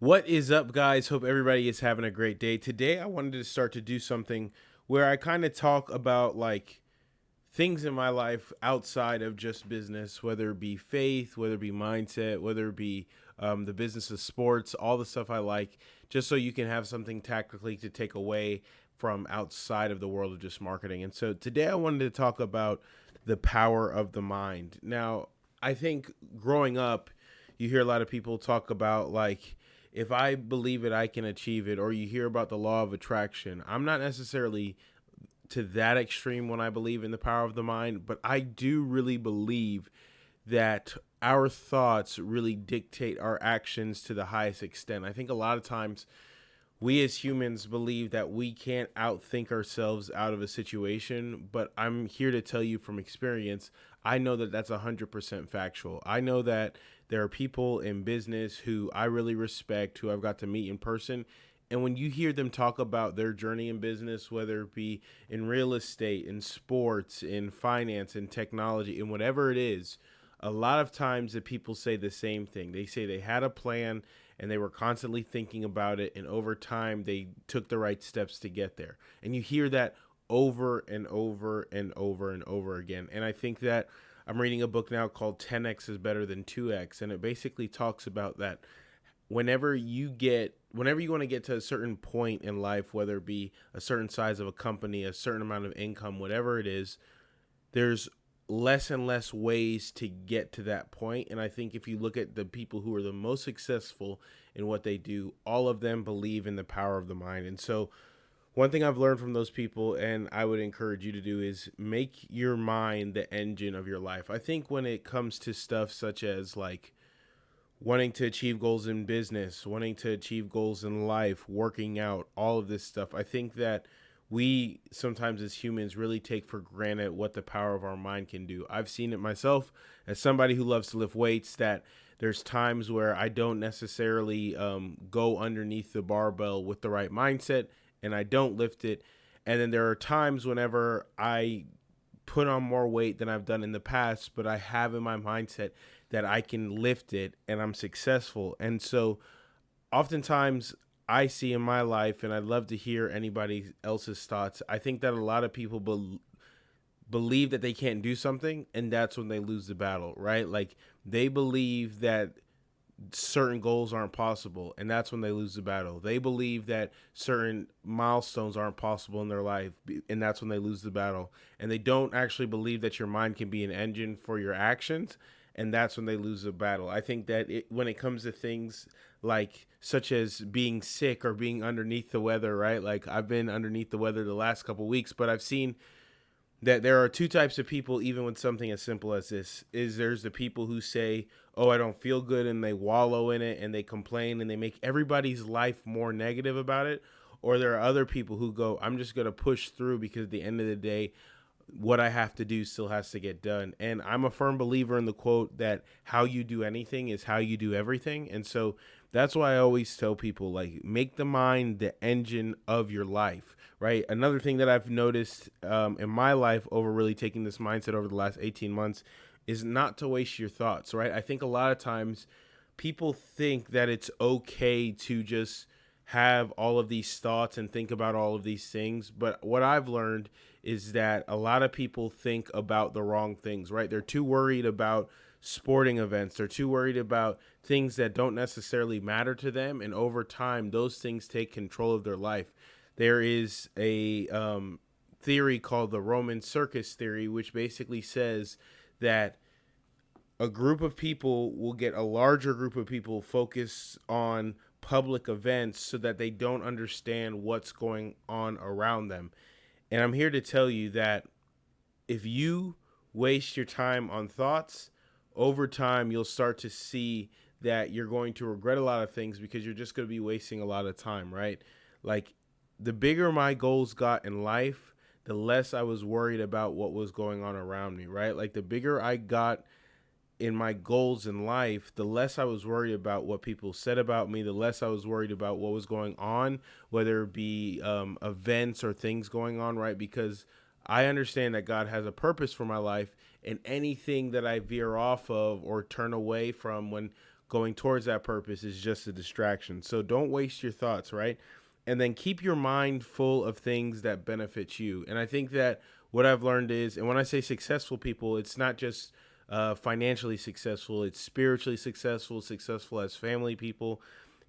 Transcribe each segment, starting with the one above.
What is up, guys? Hope everybody is having a great day. Today, I wanted to start to do something where I kind of talk about like things in my life outside of just business, whether it be faith, whether it be mindset, whether it be the business of sports, all the stuff I like, just so you can have something tactically to take away from outside of the world of just marketing. And so today, I wanted to talk about the power of the mind. Now, I think growing up, you hear a lot of people talk about like, if I believe it, I can achieve it, or you hear about the law of attraction. I'm not necessarily to that extreme when I believe in the power of the mind, but I do really believe that our thoughts really dictate our actions to the highest extent. I think a lot of times we as humans believe that we can't outthink ourselves out of a situation, but I'm here to tell you from experience, I know that that's 100% factual. I know that there are people in business who I really respect, who I've got to meet in person. And when you hear them talk about their journey in business, whether it be in real estate, in sports, in finance, in technology, in whatever it is, a lot of times the people say the same thing. They say they had a plan and they were constantly thinking about it, and over time they took the right steps to get there. And you hear that over and over and over and over again. And I think that I'm reading a book now called 10x is better than 2x, and it basically talks about that whenever you want to get to a certain point in life, whether it be a certain size of a company, a certain amount of income, whatever it is, there's less and less ways to get to that point. And I think if you look at the people who are the most successful in what they do, all of them believe in the power of the mind. And so one thing I've learned from those people, and I would encourage you to do, is make your mind the engine of your life. I think when it comes to stuff such as like wanting to achieve goals in business, wanting to achieve goals in life, working out, all of this stuff, I think that we sometimes as humans really take for granted what the power of our mind can do. I've seen it myself as somebody who loves to lift weights, that there's times where I don't necessarily go underneath the barbell with the right mindset and I don't lift it. And then there are times whenever I put on more weight than I've done in the past, but I have in my mindset that I can lift it and I'm successful. And so oftentimes I see in my life, and I'd love to hear anybody else's thoughts. I think that a lot of people believe that they can't do something, and that's when they lose the battle, right? Like they believe that certain goals aren't possible, and that's when they lose the battle. They believe that certain milestones aren't possible in their life, and that's when they lose the battle. And they don't actually believe that your mind can be an engine for your actions, and that's when they lose the battle. I think that when it comes to things like such as being sick or being underneath the weather, right? Like I've been underneath the weather the last couple weeks, but I've seen that there are two types of people, even with something as simple as this. Is there's the people who say, oh, I don't feel good, and they wallow in it and they complain and they make everybody's life more negative about it. Or there are other people who go, I'm just going to push through, because at the end of the day, what I have to do still has to get done. And I'm a firm believer in the quote that how you do anything is how you do everything. And so that's why I always tell people, like, make the mind the engine of your life, right? Another thing that I've noticed in my life over really taking this mindset over the last 18 months is not to waste your thoughts, right? I think a lot of times people think that it's okay to just have all of these thoughts and think about all of these things. But what I've learned is that a lot of people think about the wrong things, right? They're too worried about sporting events. They're too worried about things that don't necessarily matter to them. And over time, those things take control of their life. There is a theory called the Roman circus theory, which basically says that a group of people will get a larger group of people focused on public events so that they don't understand what's going on around them. And I'm here to tell you that if you waste your time on thoughts, over time you'll start to see that you're going to regret a lot of things, because you're just going to be wasting a lot of time, right? Like the bigger my goals got in life, the less I was worried about what was going on around me, right? Like the bigger I got in my goals in life, the less I was worried about what people said about me, the less I was worried about what was going on, whether it be events or things going on, right? Because I understand that God has a purpose for my life, and anything that I veer off of or turn away from when going towards that purpose is just a distraction. So don't waste your thoughts, right? And then keep your mind full of things that benefit you. And I think that what I've learned is, and when I say successful people, it's not just financially successful, it's spiritually successful, successful as family people,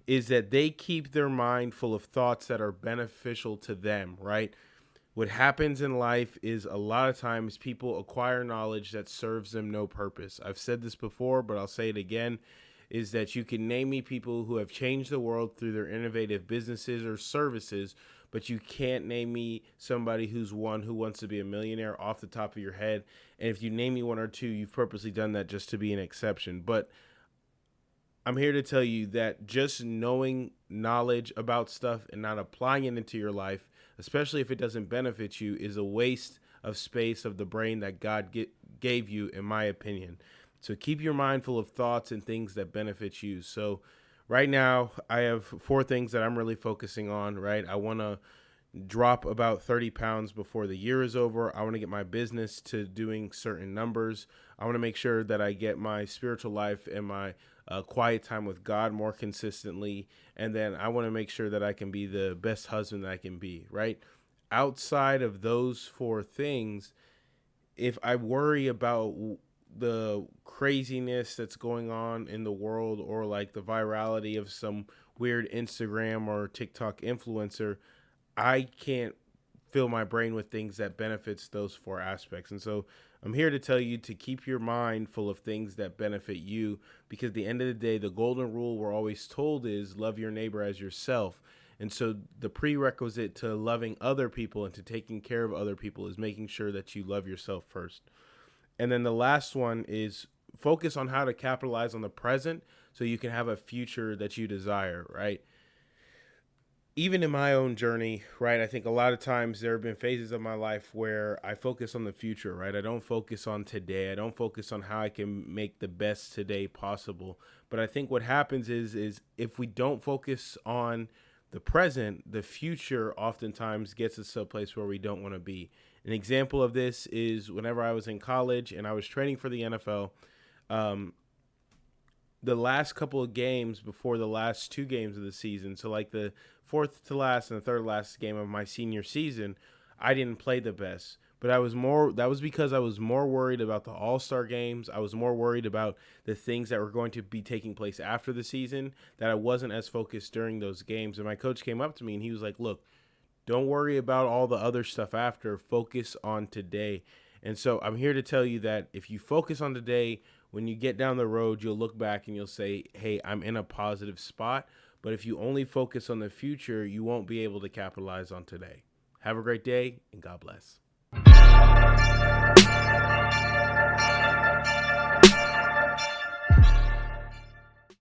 is that they keep their mind full of thoughts that are beneficial to them, right? What happens in life is a lot of times people acquire knowledge that serves them no purpose. I've said this before, but I'll say it again, is that you can name me people who have changed the world through their innovative businesses or services, but you can't name me somebody who wants to be a millionaire off the top of your head. And if you name me one or two, you've purposely done that just to be an exception. But I'm here to tell you that just knowing knowledge about stuff and not applying it into your life, especially if it doesn't benefit you, is a waste of space of the brain that God gave you, in my opinion. So keep your mind full of thoughts and things that benefit you. So right now, I have 4 things that I'm really focusing on, right? I want to drop about 30 pounds before the year is over. I want to get my business to doing certain numbers. I want to make sure that I get my spiritual life and my quiet time with God more consistently. And then I want to make sure that I can be the best husband that I can be, right? Outside of those 4 things, if I worry about the craziness that's going on in the world, or like the virality of some weird Instagram or TikTok influencer, I can't fill my brain with things that benefits those 4 aspects. And so I'm here to tell you to keep your mind full of things that benefit you, because at the end of the day, the golden rule we're always told is love your neighbor as yourself. And so the prerequisite to loving other people and to taking care of other people is making sure that you love yourself first. And then the last one is focus on how to capitalize on the present so you can have a future that you desire, right? Even in my own journey, right, I think a lot of times there have been phases of my life where I focus on the future, right? I don't focus on today. I don't focus on how I can make the best today possible. But I think what happens is if we don't focus on the present, the future oftentimes gets us to a place where we don't want to be. An example of this is whenever I was in college and I was training for the NFL, the last couple of games before the last 2 games of the season, so like the 4th to last and the 3rd last game of my senior season, I didn't play the best. But that was because I was more worried about the All-Star games. I was more worried about the things that were going to be taking place after the season, that I wasn't as focused during those games. And my coach came up to me and he was like, look, don't worry about all the other stuff after. Focus on today. And so I'm here to tell you that if you focus on today, when you get down the road, you'll look back and you'll say, hey, I'm in a positive spot. But if you only focus on the future, you won't be able to capitalize on today. Have a great day, and God bless.